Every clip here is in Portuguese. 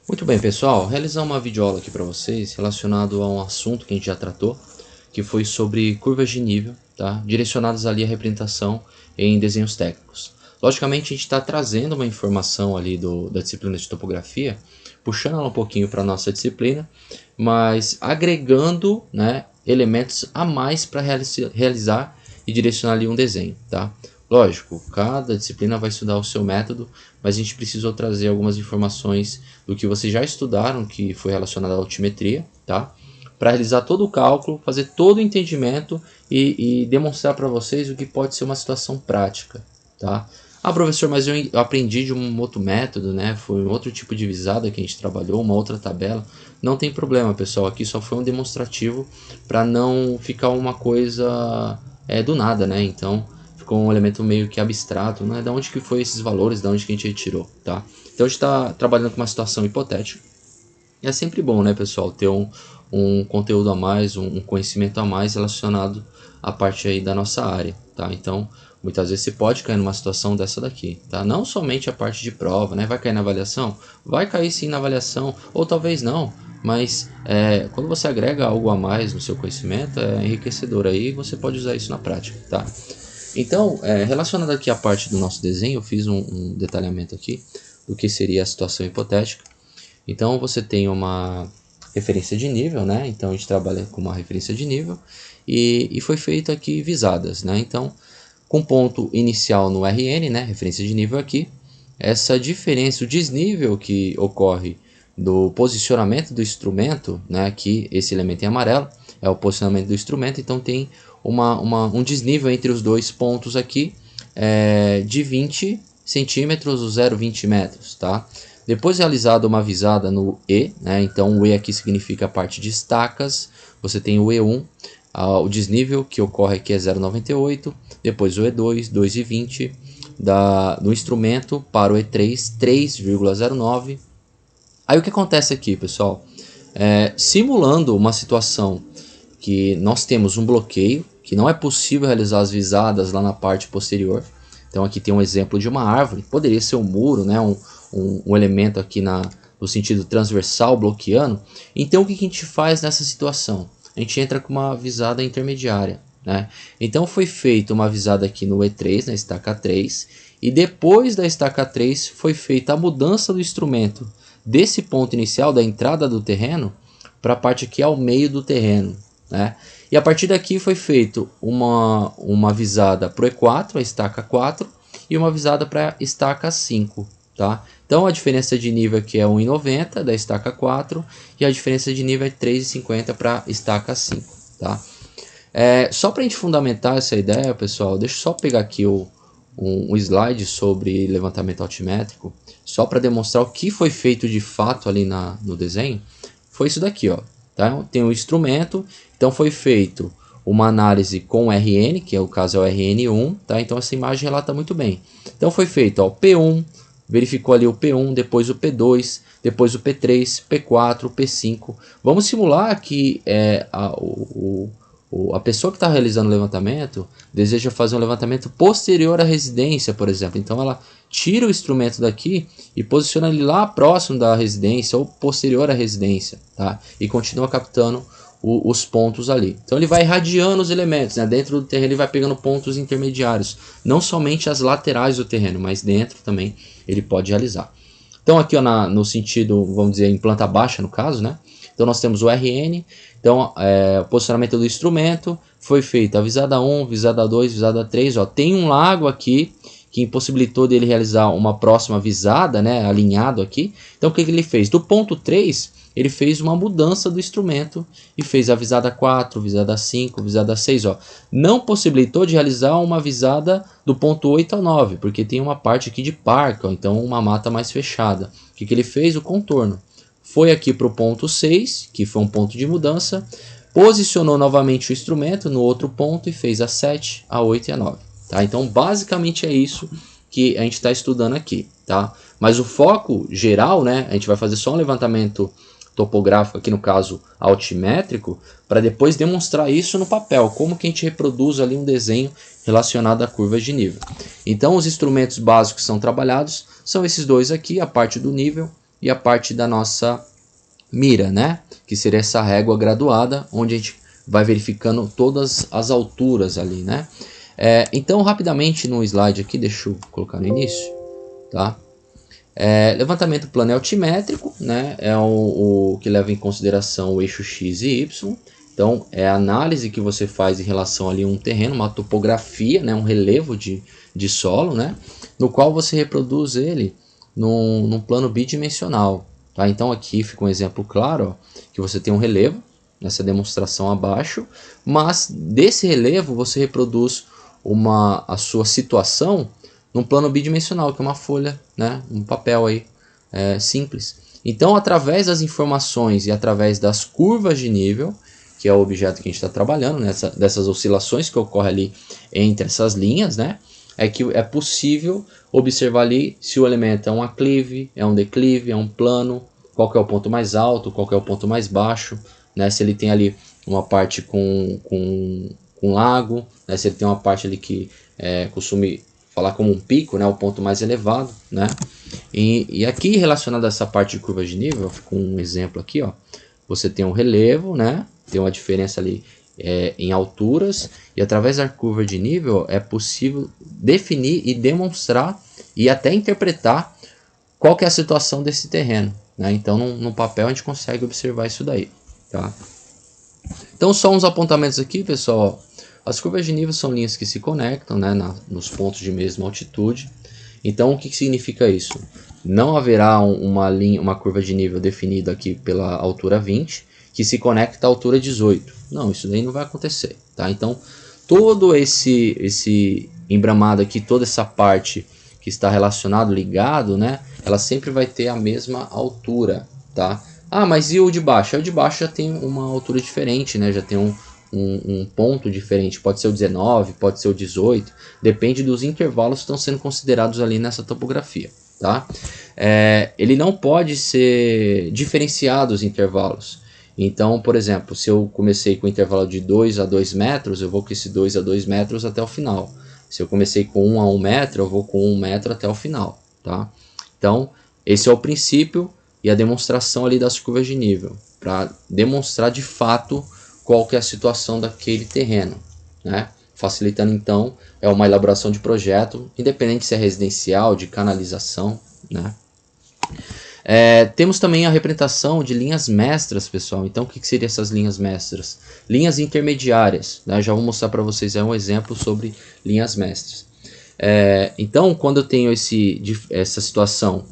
Muito bem, pessoal, realizar uma videoaula aqui para vocês relacionado a um assunto que a gente já tratou, que foi sobre curvas de nível, tá? Direcionadas ali à representação em desenhos técnicos. Logicamente, a gente está trazendo uma informação ali da disciplina de topografia, puxando ela um pouquinho para a nossa disciplina, mas agregando, né, elementos a mais para realizar e direcionar ali um desenho, tá? Lógico, cada disciplina vai estudar o seu método, mas a gente precisou trazer algumas informações do que vocês já estudaram, que foi relacionado à altimetria, tá? Para realizar todo o cálculo, fazer todo o entendimento e demonstrar para vocês o que pode ser uma situação prática, tá? Ah, professor, mas eu aprendi de um outro método, né? Foi um outro tipo de visada que a gente trabalhou, uma outra tabela. Não tem problema, pessoal. Aqui só foi um demonstrativo para não ficar uma coisa do nada, né? Então ficou um elemento meio que abstrato, né? Da onde que foi esses valores, da onde que a gente retirou, tá? Então a gente está trabalhando com uma situação hipotética. E é sempre bom, né, pessoal, ter um conteúdo a mais, um conhecimento a mais relacionado à parte aí da nossa área, tá? Então, muitas vezes você pode cair numa situação dessa daqui, tá? Não somente a parte de prova, né? Vai cair na avaliação? Vai cair sim na avaliação, ou talvez não, mas quando você agrega algo a mais no seu conhecimento, é enriquecedor aí, você pode usar isso na prática, tá? Então, relacionado aqui à parte do nosso desenho, eu fiz um detalhamento aqui do que seria a situação hipotética. Então, você tem uma referência de nível, né? Então, a gente trabalha com uma referência de nível e foi feito aqui visadas, né? Então, com ponto inicial no RN, né? Referência de nível aqui, essa diferença, o desnível que ocorre do posicionamento do instrumento, né? Aqui, esse elemento em amarelo, é o posicionamento do instrumento, então tem um desnível entre os dois pontos aqui de 20 centímetros, 0,20 metros, tá? Depois realizada uma visada no E, né? Então o E aqui significa a parte de estacas, você tem o E1, o desnível que ocorre aqui é 0,98, depois o E2, 2,20, do instrumento para o E3, 3,09. Aí o que acontece aqui, pessoal? Simulando uma situação que nós temos um bloqueio, que não é possível realizar as visadas lá na parte posterior. Então aqui tem um exemplo de uma árvore, poderia ser um muro, né? um elemento aqui no sentido transversal bloqueando. Então o que a gente faz nessa situação? A gente entra com uma visada intermediária, né? Então foi feita uma visada aqui no E3, na estaca 3, e depois da estaca 3 foi feita a mudança do instrumento desse ponto inicial, da entrada do terreno, para a parte aqui ao meio do terreno, né? E a partir daqui foi feito uma visada para o E4, a estaca 4, e uma visada para a estaca 5, tá? Então a diferença de nível aqui é 1,90 da estaca 4 e a diferença de nível é 3,50 para a estaca 5, tá? Só para a gente fundamentar essa ideia, pessoal, deixa eu só pegar aqui um slide sobre levantamento altimétrico, só para demonstrar o que foi feito de fato ali no desenho. Foi isso daqui, ó. Tá? Tem um instrumento, então foi feito uma análise com RN, que é o caso é o RN1, tá? Então essa imagem relata muito bem. Então foi feito, ó, P1, verificou ali o P1, depois o P2, depois o P3, P4, P5. Vamos simular que a pessoa que está realizando o levantamento deseja fazer um levantamento posterior à residência, por exemplo. Então ela tira o instrumento daqui e posiciona ele lá próximo da residência ou posterior à residência, tá? E continua captando os pontos ali. Então ele vai irradiando os elementos, né? Dentro do terreno ele vai pegando pontos intermediários, não somente as laterais do terreno, mas dentro também ele pode realizar. Então aqui, ó, no sentido, vamos dizer, em planta baixa no caso, né? Então nós temos o RN, então o posicionamento do instrumento, foi feita a visada 1, visada 2, visada 3, ó, tem um lago aqui que impossibilitou dele realizar uma próxima visada, né, alinhado aqui. Então o que ele fez? Do ponto 3, ele fez uma mudança do instrumento e fez a visada 4, visada 5, visada 6, ó. Não possibilitou de realizar uma visada do ponto 8 ao 9, porque tem uma parte aqui de parque, ó, então uma mata mais fechada. O que ele fez? O contorno. Foi aqui para o ponto 6, que foi um ponto de mudança, posicionou novamente o instrumento no outro ponto e fez a 7, a 8 e a 9. Tá? Então, basicamente é isso que a gente está estudando aqui. Tá? Mas o foco geral, né, a gente vai fazer só um levantamento topográfico, aqui no caso altimétrico, para depois demonstrar isso no papel, como que a gente reproduz ali um desenho relacionado a curvas de nível. Então, os instrumentos básicos que são trabalhados são esses dois aqui, a parte do nível e a parte da nossa mira, né? Que seria essa régua graduada, onde a gente vai verificando todas as alturas ali, né? Então, rapidamente no slide aqui, deixa eu colocar no início, tá? Levantamento plano é altimétrico, né? É o que leva em consideração o eixo X e Y. Então, é a análise que você faz em relação ali a um terreno, uma topografia, né? Um relevo de solo, né? No qual você reproduz ele num plano bidimensional. Tá? Então, aqui fica um exemplo claro, ó, que você tem um relevo, nessa demonstração abaixo, mas desse relevo você reproduz a sua situação num plano bidimensional, que é uma folha, né? Um papel aí, simples. Então, através das informações e através das curvas de nível, que é o objeto que a gente está trabalhando, dessas oscilações que ocorrem ali entre essas linhas, né? É que é possível observar ali se o elemento é um aclive, é um declive, é um plano, qual que é o ponto mais alto, qual que é o ponto mais baixo, né? Se ele tem ali uma parte com lago, né? Se ele tem uma parte ali que costume falar como um pico, né? O ponto mais elevado, né? E aqui relacionado a essa parte de curva de nível, com um exemplo aqui, ó, você tem um relevo, né? Tem uma diferença ali em alturas, e através da curva de nível é possível definir e demonstrar e até interpretar qual que é a situação desse terreno, né? Então no papel a gente consegue observar isso daí, tá? Então só uns apontamentos aqui, pessoal. As curvas de nível são linhas que se conectam, né, nos pontos de mesma altitude. Então o que significa isso? Não haverá uma curva de nível definida aqui pela altura 20 que se conecta à altura 18. Não, isso daí não vai acontecer, tá? Então todo esse embramado aqui, toda essa parte que está relacionado, ligado, né, ela sempre vai ter a mesma altura, tá? Ah, mas e o de baixo? O de baixo já tem uma altura diferente, né? Já tem um ponto diferente. Pode ser o 19, pode ser o 18. Depende dos intervalos que estão sendo considerados ali nessa topografia, tá? Ele não pode ser diferenciado os intervalos. Então, por exemplo, se eu comecei com um intervalo de 2 a 2 metros, eu vou com esse 2 a 2 metros até o final. Se eu comecei com 1 a 1 metro, eu vou com 1 metro até o final, tá? Então, esse é o princípio e a demonstração ali das curvas de nível, para demonstrar de fato qual que é a situação daquele terreno, né? Facilitando então uma elaboração de projeto, independente se é residencial, de canalização, né? Temos também a representação de linhas mestras, pessoal. Então o que seriam essas linhas mestras? Linhas intermediárias, né? Já vou mostrar para vocês um exemplo sobre linhas mestras. Então quando eu tenho essa situação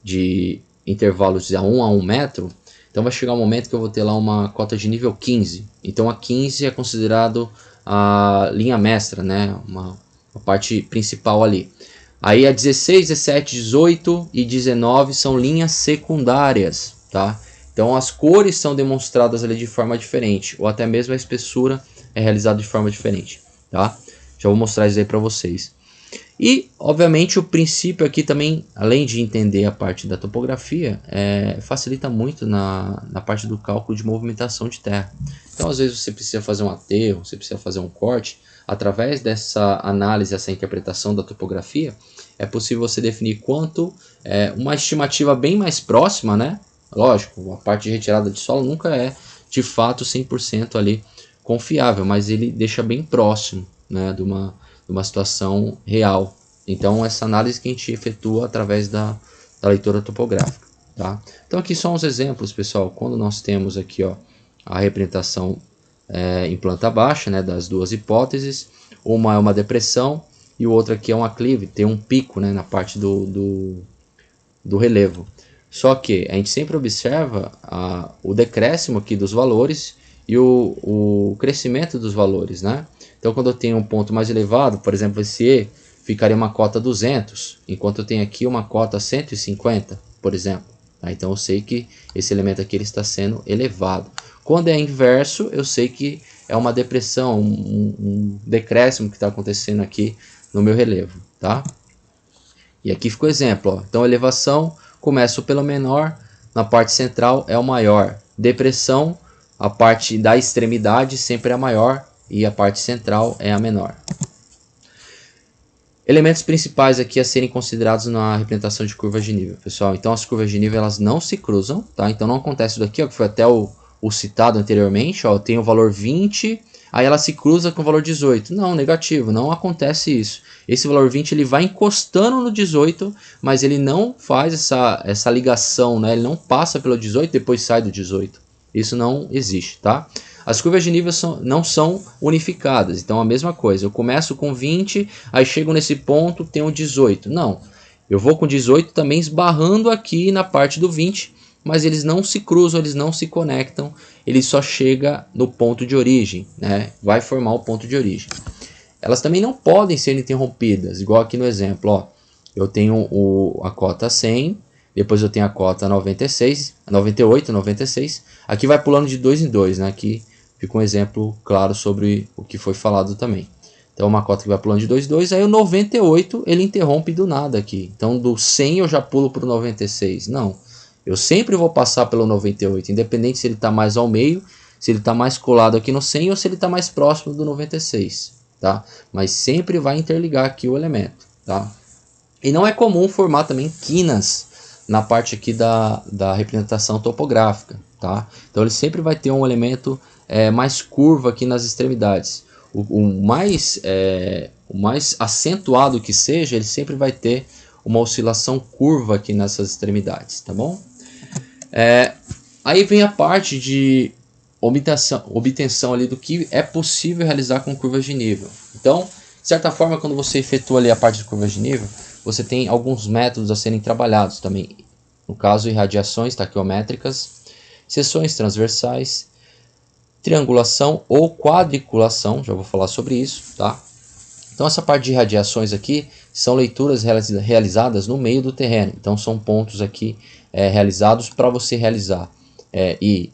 de intervalos de 1 a 1 metro, então vai chegar um momento que eu vou ter lá uma cota de nível 15. Então a 15 é considerado a linha mestra, né? Uma parte principal ali. Aí a 16, 17, 18 e 19 são linhas secundárias, tá? Então as cores são demonstradas ali de forma diferente, ou até mesmo a espessura é realizada de forma diferente, tá? Já vou mostrar isso aí para vocês. E, obviamente, o princípio aqui também, além de entender a parte da topografia, facilita muito na parte do cálculo de movimentação de terra. Então, às vezes, você precisa fazer um aterro, você precisa fazer um corte. Através dessa análise, essa interpretação da topografia, é possível você definir uma estimativa bem mais próxima, né? Lógico, a parte de retirada de solo nunca é, de fato, 100% ali confiável, mas ele deixa bem próximo, né, de uma situação real. Então essa análise que a gente efetua através da leitura topográfica, tá? Então aqui são uns exemplos, pessoal. Quando nós temos aqui, ó, a representação em planta baixa, né, das duas hipóteses, uma é uma depressão e o outro aqui é um aclive, tem um pico, né, na parte do relevo. Só que a gente sempre observa o decréscimo aqui dos valores e o crescimento dos valores, né? Então, quando eu tenho um ponto mais elevado, por exemplo, esse E, ficaria uma cota 200, enquanto eu tenho aqui uma cota 150, por exemplo. Tá? Então, eu sei que esse elemento aqui ele está sendo elevado. Quando é inverso, eu sei que é uma depressão, um decréscimo que está acontecendo aqui no meu relevo. Tá? E aqui ficou o exemplo. Ó. Então, elevação, começo pelo menor, na parte central é o maior. Depressão, a parte da extremidade sempre é a maior, e a parte central é a menor. Elementos principais aqui a serem considerados na representação de curvas de nível, pessoal. Então as curvas de nível elas não se cruzam, tá? Então não acontece isso daqui, ó, que foi até o citado anteriormente, ó, tem o valor 20, aí ela se cruza com o valor 18. Não, negativo, não acontece isso. Esse valor 20 ele vai encostando no 18, mas ele não faz essa ligação, né? Ele não passa pelo 18 e depois sai do 18. Isso não existe, tá? As curvas de nível não são unificadas, então a mesma coisa, eu começo com 20, aí chego nesse ponto, tenho 18. Não, eu vou com 18 também esbarrando aqui na parte do 20, mas eles não se cruzam, eles não se conectam, ele só chega no ponto de origem, né? Vai formar o ponto de origem. Elas também não podem ser interrompidas, igual aqui no exemplo, ó, eu tenho a cota 100, depois eu tenho a cota 96, 98, 96, aqui vai pulando de 2 em 2, né? Aqui fica um exemplo claro sobre o que foi falado também. Então uma cota que vai pulando de 2 em 2, aí o 98 ele interrompe do nada aqui. Então do 100 eu já pulo para o 96. Não, eu sempre vou passar pelo 98, independente se ele está mais ao meio, se ele está mais colado aqui no 100 ou se ele está mais próximo do 96. Tá? Mas sempre vai interligar aqui o elemento. Tá? E não é comum formar também quinas na parte aqui da representação topográfica. Tá? Então ele sempre vai ter um elemento mais curva aqui nas extremidades. O mais acentuado que seja, ele sempre vai ter uma oscilação curva aqui nessas extremidades, tá bom? Aí vem a parte de obtenção ali do que é possível realizar com curvas de nível. Então, de certa forma, quando você efetua ali a parte de curvas de nível, você tem alguns métodos a serem trabalhados também. No caso, irradiações taquiométricas, seções transversais, triangulação ou quadriculação, já vou falar sobre isso, tá? Então essa parte de radiações aqui são leituras realizadas no meio do terreno. Então são pontos aqui realizados para você realizar e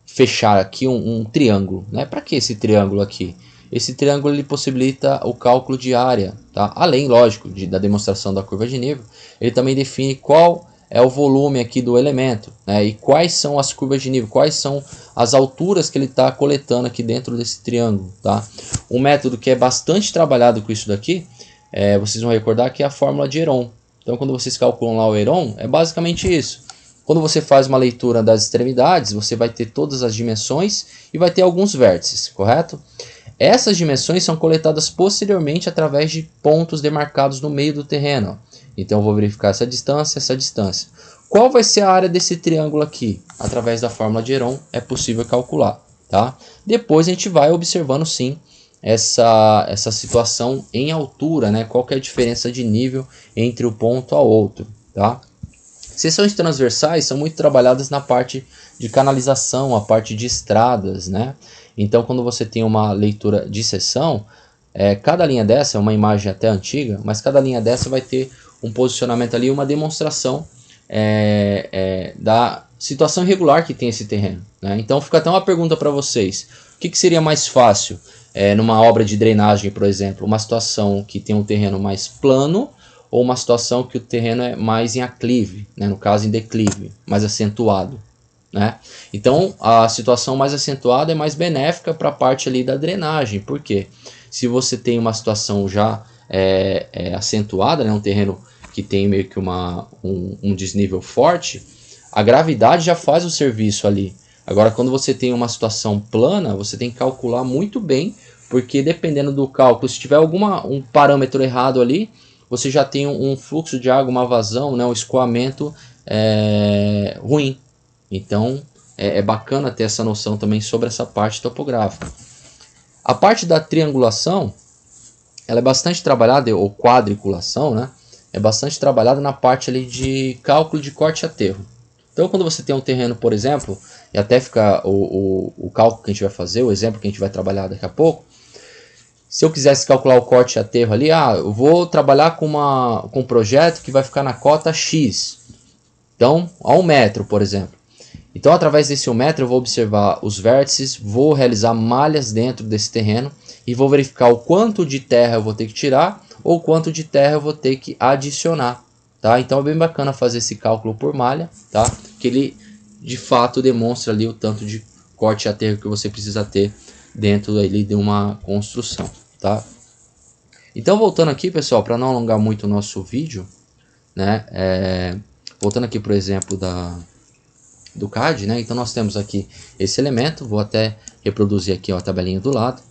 fechar aqui um triângulo, né? Para que esse triângulo aqui? Esse triângulo ele possibilita o cálculo de área, tá? Além, lógico, da demonstração da curva de nível, ele também define qual é o volume aqui do elemento, né? E quais são as curvas de nível, quais são as alturas que ele está coletando aqui dentro desse triângulo, tá? Um método que é bastante trabalhado com isso daqui, vocês vão recordar que é a fórmula de Heron. Então quando vocês calculam lá o Heron, é basicamente isso. Quando você faz uma leitura das extremidades, você vai ter todas as dimensões e vai ter alguns vértices, correto? Essas dimensões são coletadas posteriormente através de pontos demarcados no meio do terreno. Então eu vou verificar essa distância, essa distância. Qual vai ser a área desse triângulo aqui? Através da fórmula de Heron é possível calcular. Tá? Depois a gente vai observando sim essa situação em altura, né? Qual que é a diferença de nível entre o ponto ao outro. Tá? Seções transversais são muito trabalhadas na parte de canalização, a parte de estradas, né? Então quando você tem uma leitura de seção, cada linha dessa, é uma imagem até antiga, mas cada linha dessa vai ter um posicionamento ali, uma demonstração da situação irregular que tem esse terreno, né? Então fica até uma pergunta para vocês, o que seria mais fácil numa obra de drenagem, por exemplo, uma situação que tem um terreno mais plano ou uma situação que o terreno é mais em aclive, né? No caso em declive, mais acentuado, né? Então a situação mais acentuada é mais benéfica para a parte ali da drenagem, por quê? Se você tem uma situação já acentuada, né? Um terreno que tem meio que um desnível forte, a gravidade já faz o serviço ali. Agora, quando você tem uma situação plana, você tem que calcular muito bem, porque dependendo do cálculo, se tiver um parâmetro errado ali, você já tem um fluxo de água, uma vazão, né, um escoamento ruim. Então, é bacana ter essa noção também sobre essa parte topográfica. A parte da triangulação, ela é bastante trabalhada, ou quadriculação, né? É bastante trabalhada na parte ali de cálculo de corte e aterro. Então quando você tem um terreno, por exemplo, e até fica o cálculo que a gente vai fazer, o exemplo que a gente vai trabalhar daqui a pouco, se eu quisesse calcular o corte e aterro ali, eu vou trabalhar com um projeto que vai ficar na cota X. Então, a 1 metro, por exemplo. Então através desse 1 metro eu vou observar os vértices, vou realizar malhas dentro desse terreno e vou verificar o quanto de terra eu vou ter que tirar ou quanto de terra eu vou ter que adicionar, tá? Então é bem bacana fazer esse cálculo por malha, tá? Que ele de fato demonstra ali o tanto de corte e aterro que você precisa ter dentro ali de uma construção, tá? Então, voltando aqui, pessoal, para não alongar muito o nosso vídeo, né, voltando aqui, por exemplo, do CAD, né, então nós temos aqui esse elemento, vou até reproduzir aqui ó, a tabelinha do lado.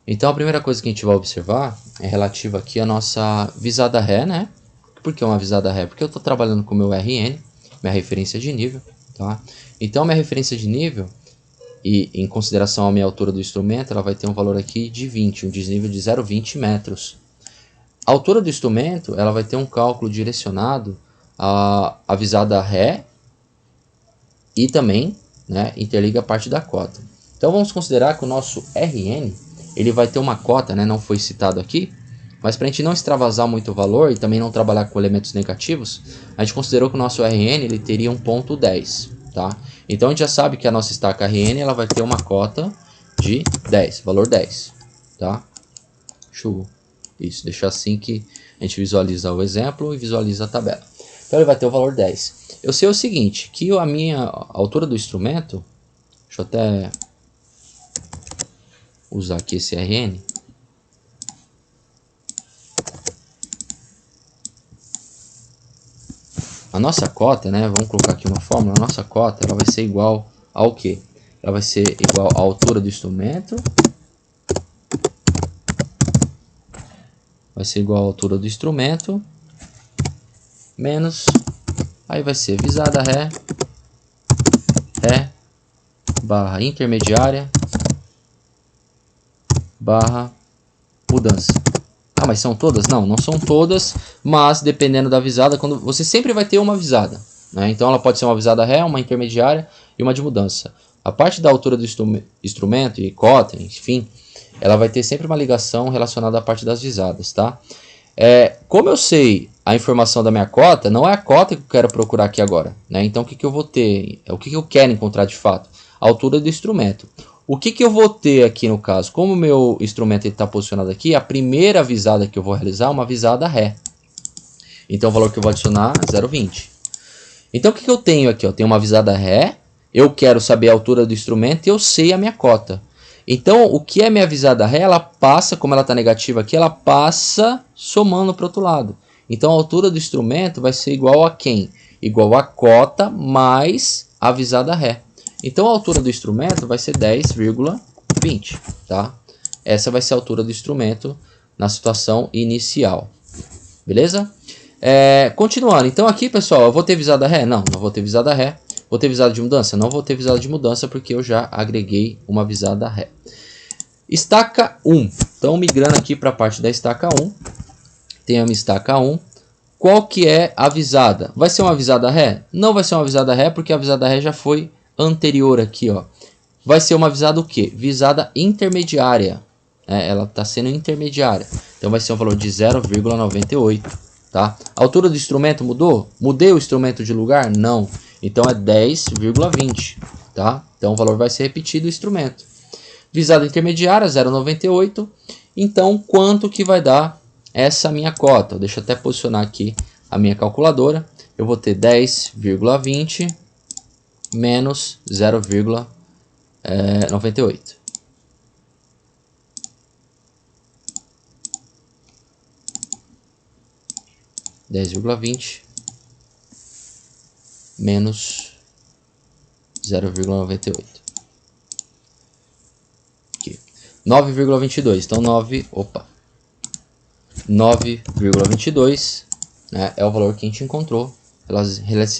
Então, a primeira coisa que a gente vai observar é relativa aqui à nossa visada ré, né? Por que uma visada ré? Porque eu estou trabalhando com o meu RN, minha referência de nível, tá? Então, minha referência de nível, e em consideração à minha altura do instrumento, ela vai ter um valor aqui de 20, um desnível de 0,20 metros. A altura do instrumento, ela vai ter um cálculo direcionado à visada ré e também, né, interliga a parte da cota. Então, vamos considerar que o nosso RN, ele vai ter uma cota, né, não foi citado aqui, mas para a gente não extravasar muito o valor e também não trabalhar com elementos negativos, a gente considerou que o nosso RN ele teria 1.10, tá? Então a gente já sabe que a nossa estaca RN ela vai ter uma cota de 10, valor 10, tá? Deixa assim que a gente visualiza o exemplo e visualiza a tabela. Então ele vai ter o valor 10. Eu sei o seguinte, que a minha altura do instrumento, deixa eu até usar aqui esse RN. A nossa cota, né, vamos colocar aqui uma fórmula, a nossa cota ela vai ser igual ao quê? Ela vai ser igual à altura do instrumento, vai ser igual à altura do instrumento, menos, aí vai ser visada ré, barra intermediária, barra mudança. Ah, mas são todas? Não, não são todas, mas dependendo da visada, quando você sempre vai ter uma visada, né? Então ela pode ser uma visada ré, uma intermediária e uma de mudança. A parte da altura do instrumento e cota, enfim, ela vai ter sempre uma ligação relacionada à parte das visadas, tá? Como eu sei a informação da minha cota, não é a cota que eu quero procurar aqui agora, né? Então o que eu vou ter? O que eu quero encontrar de fato? A altura do instrumento. O que eu vou ter aqui no caso? Como o meu instrumento está posicionado aqui, a primeira visada que eu vou realizar é uma visada ré. Então o valor que eu vou adicionar é 0,20. Então o que eu tenho aqui? Eu tenho uma visada ré, eu quero saber a altura do instrumento e eu sei a minha cota. Então o que é minha visada ré? Ela passa, como ela está negativa aqui, ela passa somando para o outro lado. Então a altura do instrumento vai ser igual a quem? Igual a cota mais a visada ré. Então a altura do instrumento vai ser 10,20, tá? Essa vai ser a altura do instrumento na situação inicial, beleza? Continuando, então aqui pessoal, eu vou ter visada ré? Não, não vou ter visada ré. Vou ter visada de mudança? Não vou ter visada de mudança porque eu já agreguei uma visada ré. Estaca 1, então migrando aqui para a parte da estaca 1, tem a minha estaca 1. Qual que é a visada? Vai ser uma visada ré? Não vai ser uma visada ré porque a visada ré já foi anterior aqui, ó. Vai ser uma visada o quê? Visada intermediária. Ela está sendo intermediária. Então vai ser um valor de 0,98, tá? A altura do instrumento mudou? Mudei o instrumento de lugar? Não. Então é 10,20, tá? Então o valor vai ser repetido o instrumento. Visada intermediária 0,98. Então quanto que vai dar essa minha cota? Deixa eu até posicionar aqui a minha calculadora. Eu vou ter 10,20 menos 0,98. Menos 0,98. Aqui. 9,22. Então 9,22, né, é o valor que a gente encontrou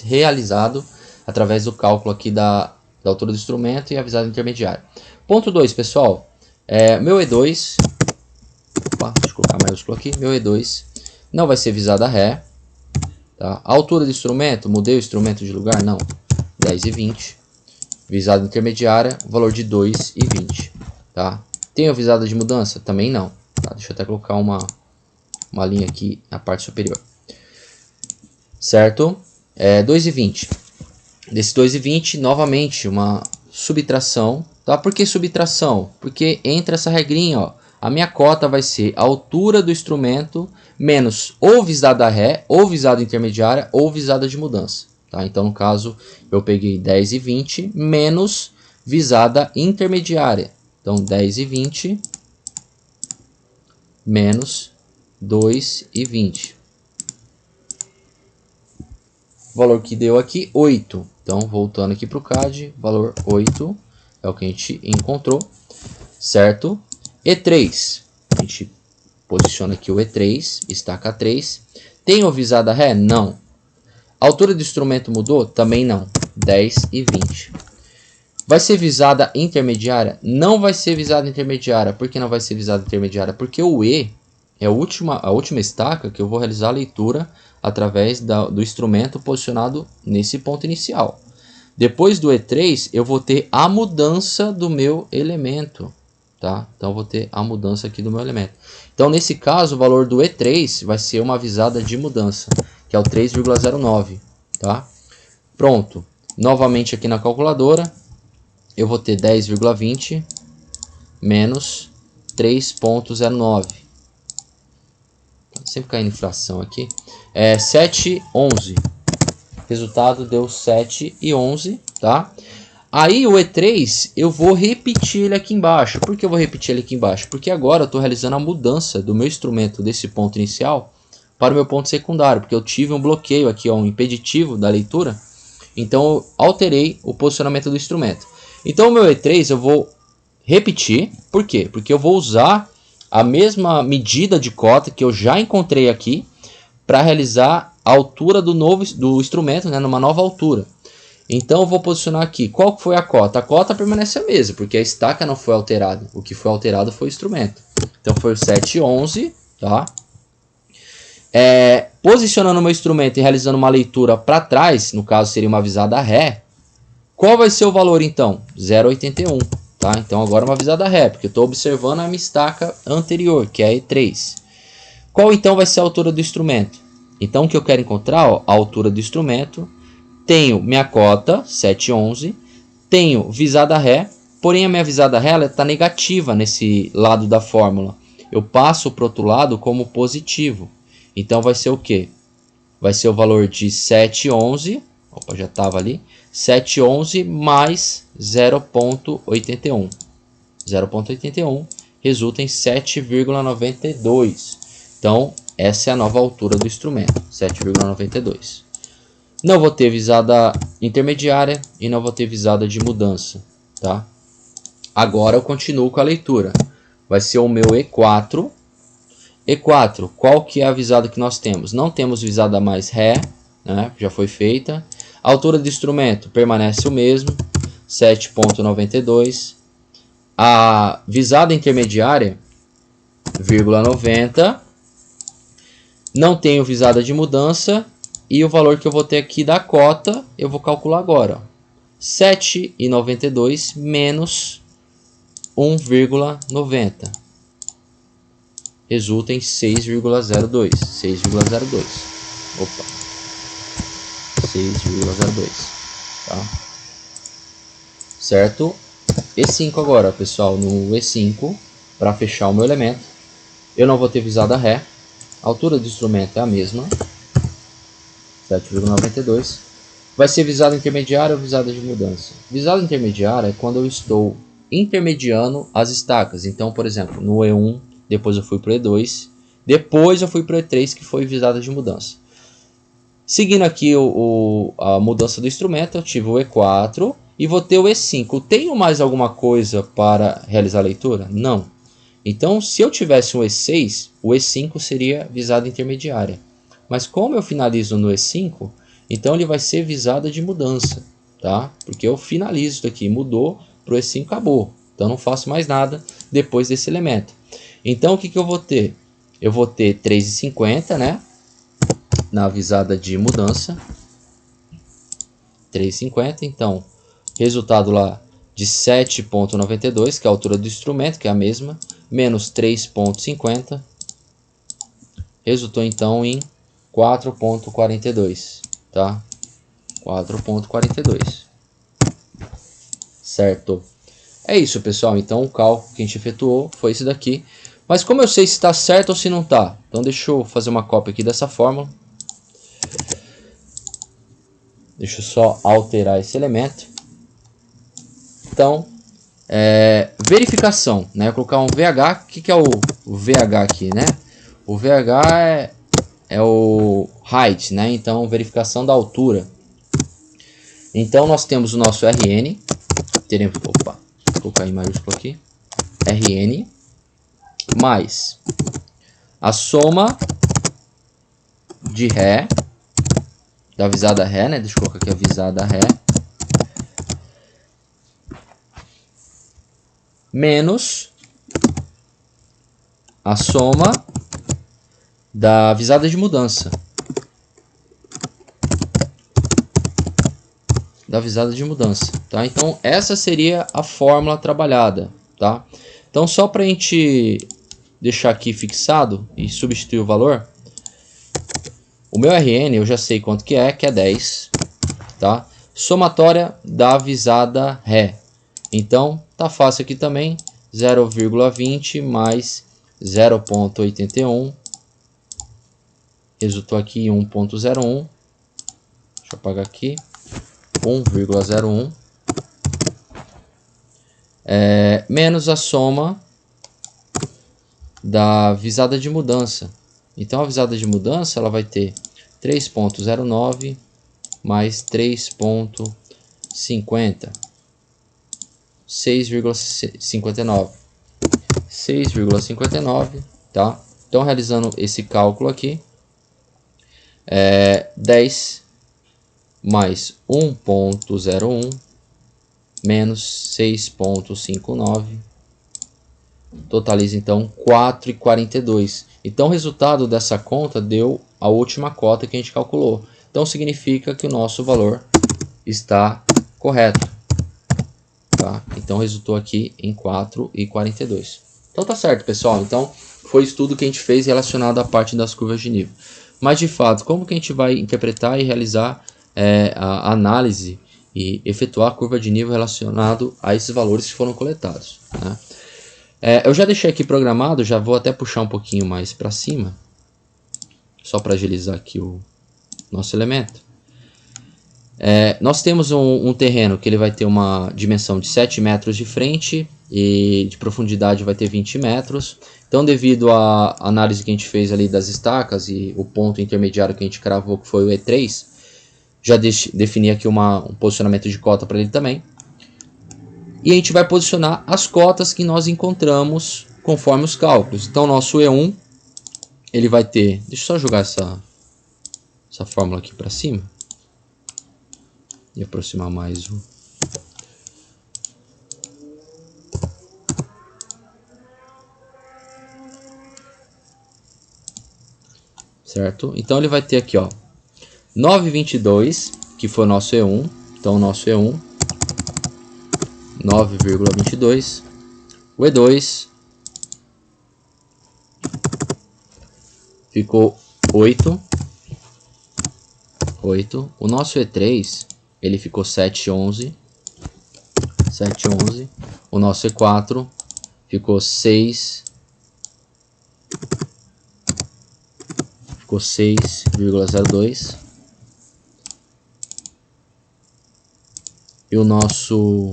realizado através do cálculo aqui da altura do instrumento e a visada intermediária. Ponto 2, pessoal. Meu E2, deixa eu colocar maiúsculo aqui, meu E2 não vai ser visada ré. Tá? A altura do instrumento, mudei o instrumento de lugar? Não, 10,20. Visada intermediária, valor de 2,20. Tá? Tenho visada de mudança? Também não. Tá? Deixa eu até colocar uma linha aqui na parte superior. Certo? 2,20. Desse 2,20, novamente, uma subtração. Tá? Por que subtração? Porque entra essa regrinha, ó. A minha cota vai ser a altura do instrumento menos ou visada ré, ou visada intermediária, ou visada de mudança. Tá? Então, no caso, eu peguei 10,20 menos visada intermediária. Então, 10,20 menos 2,20. O valor que deu aqui, 8. Então, voltando aqui para o CAD, valor 8 é o que a gente encontrou, certo? E3, a gente posiciona aqui o E3, estaca 3. Tem visada ré? Não. A altura do instrumento mudou? Também não, 10,20. Vai ser visada intermediária? Não vai ser visada intermediária. Por que não vai ser visada intermediária? Porque o E é a última estaca que eu vou realizar a leitura através do instrumento posicionado nesse ponto inicial. Depois do E3, eu vou ter a mudança do meu elemento. Tá? Então, eu vou ter a mudança aqui do meu elemento. Então, nesse caso, o valor do E3 vai ser uma visada de mudança, que é o 3,09. Tá? Pronto. Novamente aqui na calculadora, eu vou ter 10,20 menos 3,09. Sempre caindo em fração aqui. 7,11. Resultado deu 7,11, tá? Aí o E3 eu vou repetir ele aqui embaixo. Por que eu vou repetir ele aqui embaixo? Porque agora eu estou realizando a mudança do meu instrumento desse ponto inicial para o meu ponto secundário. Porque eu tive um bloqueio aqui, ó, um impeditivo da leitura. Então eu alterei o posicionamento do instrumento. Então o meu E3 eu vou repetir. Por quê? Porque eu vou usar a mesma medida de cota que eu já encontrei aqui para realizar a altura do instrumento, né, numa nova altura. Então eu vou posicionar aqui. Qual foi a cota? A cota permanece a mesma, porque a estaca não foi alterada. O que foi alterado foi o instrumento. Então foi o 7,11, tá? Posicionando o meu instrumento e realizando uma leitura para trás, no caso seria uma visada ré. Qual vai ser o valor então? 0,81. Tá? Então agora uma visada ré, porque eu estou observando a minha estaca anterior, que é a E3. Qual então vai ser a altura do instrumento? Então o que eu quero encontrar, ó, a altura do instrumento. Tenho minha cota, 7,11. Tenho visada ré, porém a minha visada ré está negativa nesse lado da fórmula. Eu passo para o outro lado como positivo. Então vai ser o quê? Vai ser o valor de 7,11. Opa, já estava ali. 7,11 mais 0,81. 0,81 resulta em 7,92. Então, essa é a nova altura do instrumento, 7,92. Não vou ter visada intermediária e não vou ter visada de mudança. Tá? Agora eu continuo com a leitura. Vai ser o meu E4. E4, qual que é a visada que nós temos? Não temos visada mais ré, né? Já foi feita. A altura do instrumento permanece o mesmo, 7,92. A visada intermediária, 0,90. Não tenho visada de mudança. E o valor que eu vou ter aqui da cota, eu vou calcular agora. 7,92 menos 1,90. Resulta em 6,02. 6,02. Opa. 6,02. Tá? Certo? E5 agora, pessoal. No E5, para fechar o meu elemento, eu não vou ter visada ré. A altura do instrumento é a mesma. 7,92. Vai ser visada intermediária ou visada de mudança? Visada intermediária é quando eu estou intermediando as estacas. Então, por exemplo, no E1, depois eu fui para o E2, depois eu fui para o E3, que foi visada de mudança. Seguindo aqui a mudança do instrumento, eu tive o E4 e vou ter o E5. Tenho mais alguma coisa para realizar a leitura? Não. Então, se eu tivesse um E6, o E5 seria visada intermediária. Mas como eu finalizo no E5, então ele vai ser visada de mudança, tá? Porque eu finalizo isso aqui, mudou para o E5, acabou. Então não faço mais nada depois desse elemento. Então o que eu vou ter? Eu vou ter 3,50, né? Na visada de mudança. 3,50, então resultado lá de 7,92, que é a altura do instrumento, que é a mesma, menos 3,50, resultou então em 4,42, tá? 4,42. Certo? É isso, pessoal. Então o cálculo que a gente efetuou foi esse daqui. Mas como eu sei se está certo ou se não está? Então deixa eu fazer uma cópia aqui dessa fórmula. Deixa eu só alterar esse elemento. Então, Verificação, né? Eu vou colocar um VH. O que é o VH aqui, né? O VH é o height, né? Então, verificação da altura. Então, nós temos o nosso RN. Teremos, opa, vou colocar em maiúsculo aqui. RN mais a soma de Ré, da visada Ré, né? Deixa eu colocar aqui a visada Ré, menos a soma da visada de mudança. Tá? Então, essa seria a fórmula trabalhada, tá? Então, só para a gente deixar aqui fixado e substituir o valor, o meu RN eu já sei quanto que é 10, tá? Somatória da visada Ré. Então, tá fácil aqui também, 0,20 mais 0,81, resultou aqui em 1,01, deixa eu apagar aqui, 1,01, menos a soma da visada de mudança. Então, a visada de mudança ela vai ter 3,09 mais 3,50, 6,59, tá? Então, realizando esse cálculo aqui, 10 mais 1,01 menos 6,59 totaliza então 4,42. Então, o resultado dessa conta deu a última cota que a gente calculou. Então, significa que o nosso valor está correto. Tá? Então, resultou aqui em 4,42. Então, tá certo, pessoal. Então, foi isso tudo que a gente fez relacionado à parte das curvas de nível. Mas, de fato, como que a gente vai interpretar e realizar a análise e efetuar a curva de nível relacionado a esses valores que foram coletados, né? Eu já deixei aqui programado, já vou até puxar um pouquinho mais para cima, só para agilizar aqui o nosso elemento. Nós temos um terreno que ele vai ter uma dimensão de 7 metros de frente e de profundidade vai ter 20 metros. Então, devido à análise que a gente fez ali das estacas e o ponto intermediário que a gente cravou, que foi o E3, já defini aqui um posicionamento de cota para ele também. E a gente vai posicionar as cotas que nós encontramos conforme os cálculos. Então, nosso E1, ele vai ter... Deixa eu só jogar essa fórmula aqui para cima. E aproximar mais o... Certo? Então, ele vai ter aqui, ó, 9,22, que foi o nosso E1. Então, o nosso E1, 9,22. O E2 ficou 8. O nosso E3, ele ficou 7,11. O nosso E4 ficou 6. Ficou 6,02. E o nosso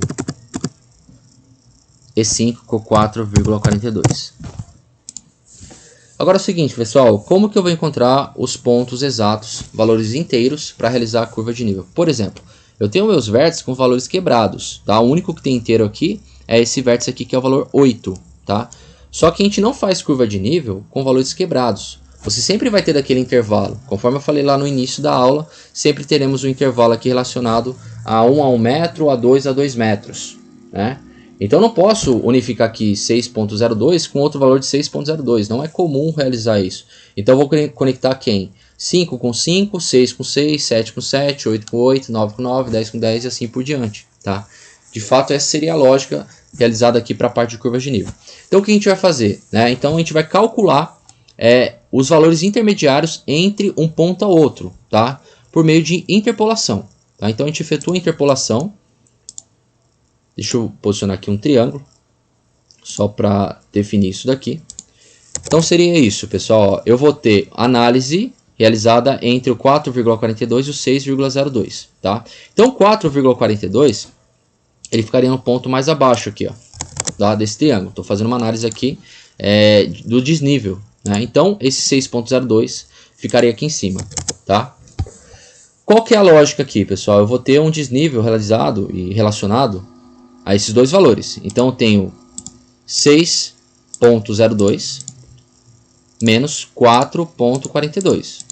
E5 ficou 4,42. Agora é o seguinte, pessoal, como que eu vou encontrar os pontos exatos, valores inteiros, para realizar a curva de nível? Por exemplo, eu tenho meus vértices com valores quebrados, tá? O único que tem inteiro aqui é esse vértice aqui, que é o valor 8, tá? Só que a gente não faz curva de nível com valores quebrados. Você sempre vai ter daquele intervalo. Conforme eu falei lá no início da aula, sempre teremos um intervalo aqui relacionado a 1 a 1 metro, a 2 metros, né? Então, eu não posso unificar aqui 6,02 com outro valor de 6,02. Não é comum realizar isso. Então, eu vou conectar quem? 5 com 5, 6 com 6, 7 com 7, 8 com 8, 9 com 9, 10 com 10 e assim por diante. Tá? De fato, essa seria a lógica realizada aqui para a parte de curvas de nível. Então, o que a gente vai fazer? Né? Então, a gente vai calcular os valores intermediários entre um ponto a outro, tá? Por meio de interpolação. Tá? Então, a gente efetua a interpolação. Deixa eu posicionar aqui um triângulo, só para definir isso daqui. Então, seria isso, pessoal. Eu vou ter análise realizada entre o 4,42 e o 6,02. Tá? Então, 4,42, ele ficaria no ponto mais abaixo aqui. Ó. tá, desse triângulo. Estou fazendo uma análise aqui do desnível, né? Então, esse 6.02 ficaria aqui em cima, tá? Qual que é a lógica aqui, pessoal? Eu vou ter um desnível realizado e relacionado a esses dois valores. Então, eu tenho 6.02 menos 4.42.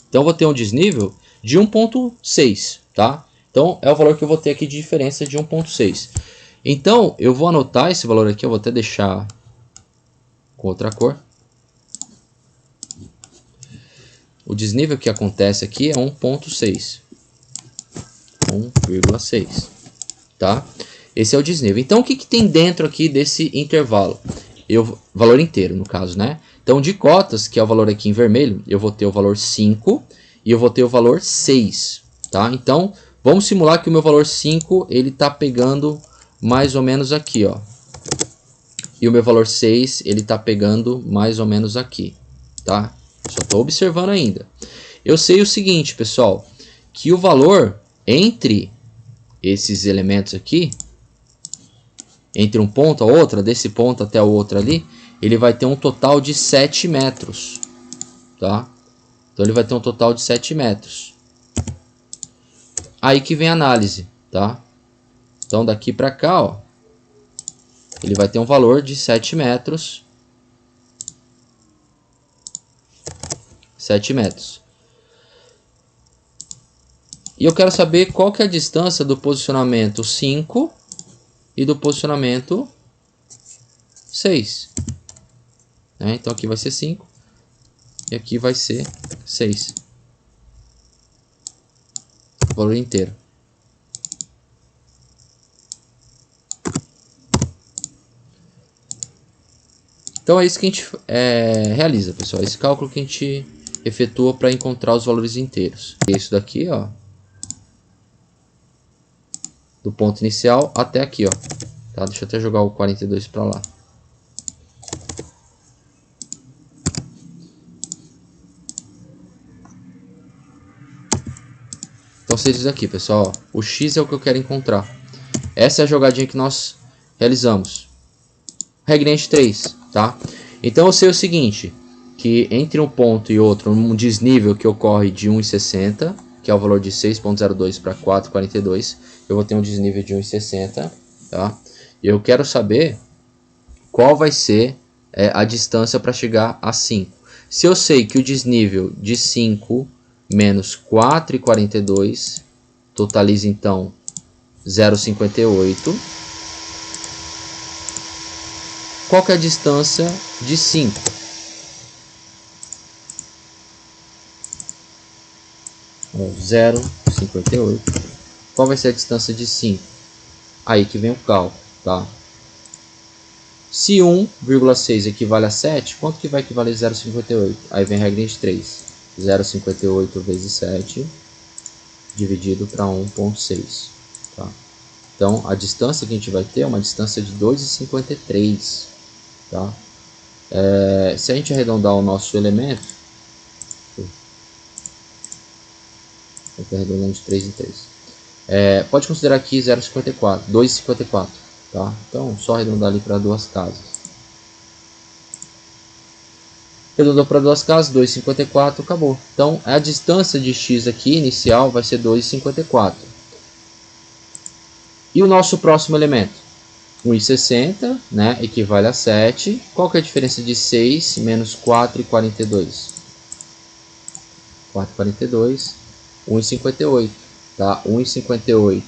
Então, eu vou ter um desnível de 1.6, tá? Então, é o valor que eu vou ter aqui de diferença de 1.6. Então, eu vou anotar esse valor aqui, eu vou até deixar com outra cor. O desnível que acontece aqui é 1.6. 1,6, tá? Esse é o desnível. Então, o que tem dentro aqui desse intervalo? Valor inteiro, no caso, né? Então, de cotas, que é o valor aqui em vermelho, eu vou ter o valor 5 e eu vou ter o valor 6, tá? Então, vamos simular que o meu valor 5, ele tá pegando mais ou menos aqui, ó. E o meu valor 6, ele tá pegando mais ou menos aqui, tá? Só estou observando ainda. Eu sei o seguinte, pessoal, que o valor entre esses elementos aqui, entre um ponto a outro, desse ponto até o outro ali, ele vai ter um total de 7 metros, tá? Então ele vai ter um total de 7 metros. Aí que vem a análise, tá? Então daqui para cá, ó, ele vai ter um valor de 7 metros. 7 metros. E eu quero saber qual que é a distância do posicionamento 5 e do posicionamento 6. Então aqui vai ser 5 e aqui vai ser 6. O valor inteiro. Então é isso que a gente realiza, pessoal. Esse cálculo que a gente efetua para encontrar os valores inteiros. É isso daqui, ó. Do ponto inicial até aqui, ó. Tá? Deixa eu até jogar o 42 para lá. Então seja isso aqui, pessoal. O X é o que eu quero encontrar. Essa é a jogadinha que nós realizamos. Regrinha de 3, tá? Então eu sei o seguinte, que entre um ponto e outro, um desnível que ocorre de 1,60, que é o valor de 6.02 para 4,42, eu vou ter um desnível de 1,60, tá? E eu quero saber qual vai ser a distância para chegar a 5. Se eu sei que o desnível de 5 menos 4,42 totaliza então 0,58, qual que é a distância de 5? Bom, 0,58. Qual vai ser a distância de 5? Aí que vem o cálculo, tá? Se 1,6 equivale a 7, quanto que vai equivaler a 0,58? Aí vem a regra de 3. 0,58 vezes 7 dividido para 1,6. Tá? Então, a distância que a gente vai ter é uma distância de 2,53. Tá? Se a gente arredondar o nosso elemento, estou arredondando de 3 em 3. Pode considerar aqui 0,54, 2,54. Tá? Então, só arredondar ali para duas casas. Arredondou para duas casas, 2,54, acabou. Então, a distância de x aqui, inicial, vai ser 2,54. E o nosso próximo elemento? 1,60, né, equivale a 7. Qual que é a diferença de 6 menos 4,42? 4,42, 1,58. Tá? 1,58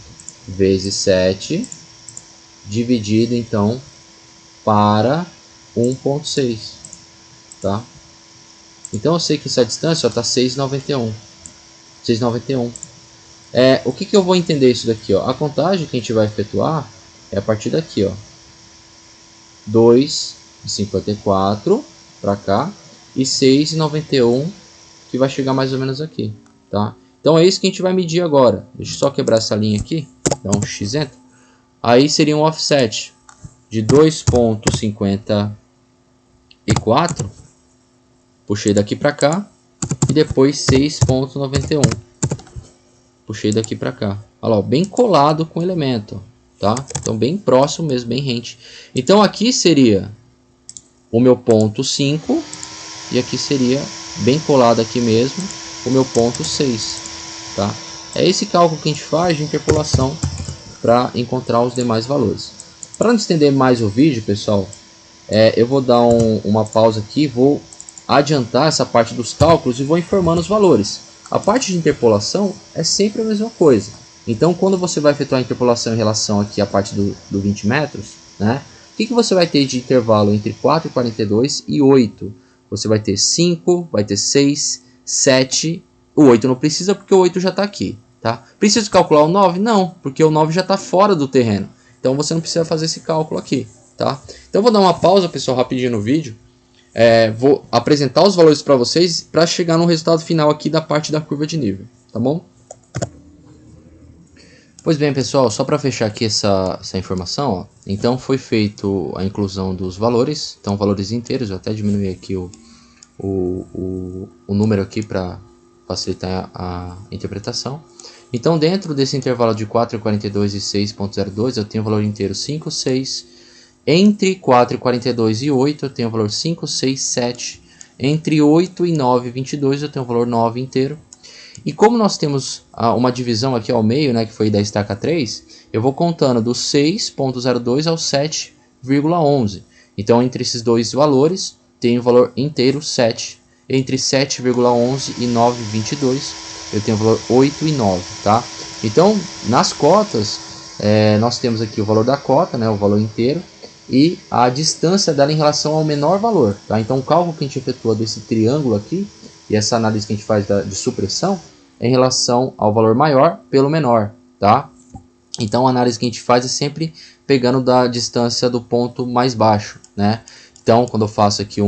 vezes 7, dividido, então, para 1,6. Tá? Então, eu sei que essa distância está 6,91. 6,91. O que eu vou entender isso daqui? Ó? A contagem que a gente vai efetuar é a partir daqui, ó. 2,54 para cá e 6,91 que vai chegar mais ou menos aqui, tá? Então é isso que a gente vai medir agora. Deixa eu só quebrar essa linha aqui, dar um X enter. Aí seria um offset de 2,54, puxei daqui para cá, e depois 6,91, puxei daqui para cá. Olha lá, bem colado com o elemento. tá? Então bem próximo mesmo, bem rente. Então aqui seria o meu ponto 5 e aqui seria bem colado aqui mesmo o meu ponto 6, tá? É esse cálculo que a gente faz de interpolação para encontrar os demais valores. Para não estender mais o vídeo, pessoal, eu vou dar uma pausa aqui, vou adiantar essa parte dos cálculos e vou informando os valores. A parte de interpolação é sempre a mesma coisa. Então, quando você vai efetuar a interpolação em relação aqui à parte do 20 metros, né, o que você vai ter de intervalo entre 4,42 e 8? Você vai ter 5, vai ter 6, 7, o 8 não precisa porque o 8 já está aqui. Tá? Precisa calcular o 9? Não, porque o 9 já está fora do terreno. Então você não precisa fazer esse cálculo aqui. Tá? Então eu vou dar uma pausa, pessoal, rapidinho no vídeo. Vou apresentar os valores para vocês para chegar no resultado final aqui da parte da curva de nível. Tá bom? Pois bem, pessoal, só para fechar aqui essa informação, ó, então foi feito a inclusão dos valores, então valores inteiros, eu até diminui aqui o número aqui para facilitar a interpretação. Então dentro desse intervalo de 4,42 e 6,02 eu tenho o valor inteiro 5, 6, entre 4,42 e 8 eu tenho o valor 5, 6, 7, entre 8 e 9, 22 eu tenho o valor 9 inteiro. E como nós temos uma divisão aqui ao meio, né, que foi da estaca 3, eu vou contando do 6,02 ao 7,11. Então, entre esses dois valores, tem o valor inteiro 7. Entre 7,11 e 9,22, eu tenho o valor 8 e 9. Tá? Então, nas cotas, nós temos aqui o valor da cota, né, o valor inteiro, e a distância dela em relação ao menor valor. Tá? Então, o cálculo que a gente efetua desse triângulo aqui, e essa análise que a gente faz de supressão, é em relação ao valor maior pelo menor, tá? Então a análise que a gente faz é sempre pegando da distância do ponto mais baixo, né? Então quando eu faço aqui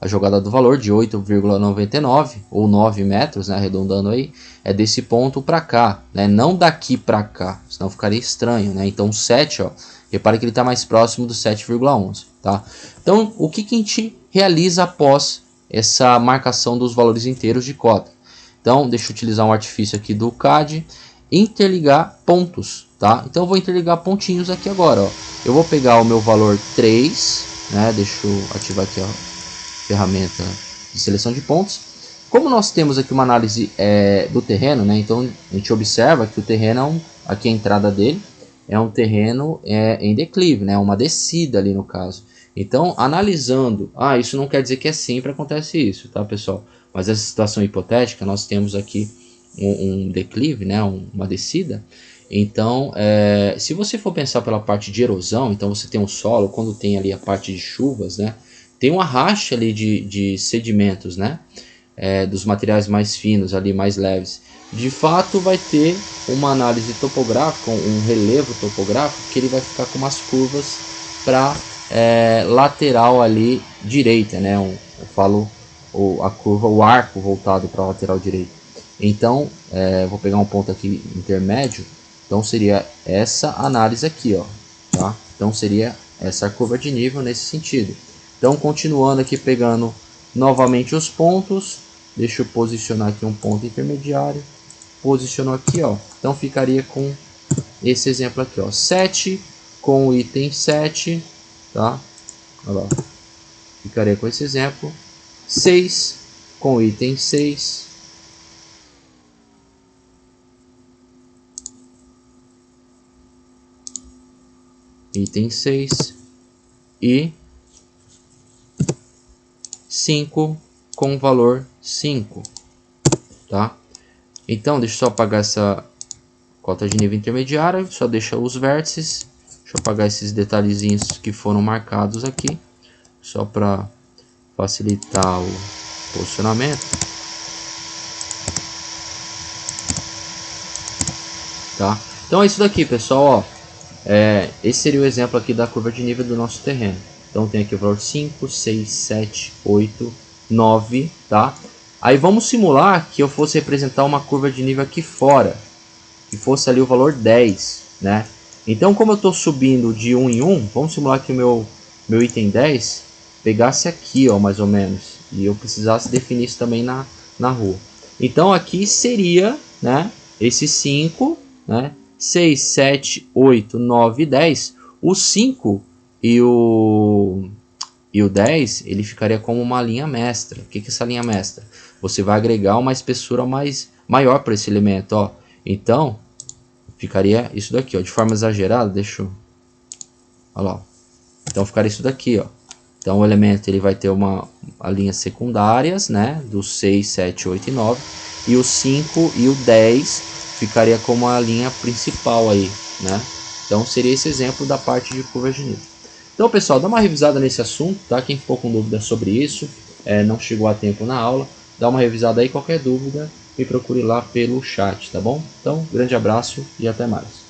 a jogada do valor de 8,99 ou 9 metros, né, arredondando aí, é desse ponto para cá, né? Não daqui para cá, senão ficaria estranho, né? Então 7, ó, repare que ele está mais próximo do 7,11, tá? Então o que a gente realiza após essa marcação dos valores inteiros de cota? Então, deixa eu utilizar um artifício aqui do CAD, interligar pontos, tá? Então, eu vou interligar pontinhos aqui agora, ó. Eu vou pegar o meu valor 3, né? Deixa eu ativar aqui a ferramenta de seleção de pontos. Como nós temos aqui uma análise do terreno, né? Então, a gente observa que o terreno, aqui a entrada dele, é um terreno em declive, né? Uma descida ali no caso. Então, analisando, isso não quer dizer que sempre acontece isso, tá, pessoal? Mas essa situação hipotética, nós temos aqui um declive, né, uma descida. Então, se você for pensar pela parte de erosão, então você tem um solo, quando tem ali a parte de chuvas, né, tem um arraste ali de sedimentos, né, dos materiais mais finos, ali mais leves. De fato, vai ter uma análise topográfica, um relevo topográfico, que ele vai ficar com umas curvas para lateral ali direita, né, eu falo a curva, o arco voltado para a lateral direita. Então, vou pegar um ponto aqui intermédio. Então, seria essa análise aqui, ó, tá? Então, seria essa curva de nível nesse sentido. Então, continuando aqui, pegando novamente os pontos. Deixa eu posicionar aqui um ponto intermediário. Posicionou aqui, ó. Então, ficaria com esse exemplo aqui, ó. 7 com o item 7, tá? Olha lá. Ficaria com esse exemplo. 6 com o item 6. Item 6. E 5 com o valor 5. Tá? Então, deixa eu só apagar essa cota de nível intermediária. Só deixa os vértices. Deixa eu apagar esses detalhezinhos que foram marcados aqui. Só para facilitar o posicionamento, tá? Então é isso daqui, pessoal, ó. Esse seria o exemplo aqui da curva de nível do nosso terreno. Então tem aqui o valor 5, 6, 7, 8, 9, tá? Aí vamos simular que eu fosse representar uma curva de nível aqui fora, que fosse ali o valor 10, né? Então, como eu estou subindo de 1 em 1, vamos simular que o meu item 10 pegasse aqui, ó, mais ou menos, e eu precisasse definir isso também na rua. Então aqui seria, né, esse 5, né, 6, 7, 8, 9 e 10, o 5 e o 10, ele ficaria como uma linha mestra. O que é essa linha mestra? Você vai agregar uma espessura maior para esse elemento, ó. Então, ficaria isso daqui, ó, de forma exagerada, deixa eu... Olha lá, ó. Então ficaria isso daqui, ó. Então o elemento ele vai ter a linhas secundárias, né, do 6, 7, 8 e 9, e o 5 e o 10 ficaria como a linha principal aí, né? Então seria esse exemplo da parte de curva de nível. Então, pessoal, dá uma revisada nesse assunto, tá? Quem ficou com dúvida sobre isso, não chegou a tempo na aula, dá uma revisada aí, qualquer dúvida, me procure lá pelo chat, tá bom? Então, grande abraço e até mais.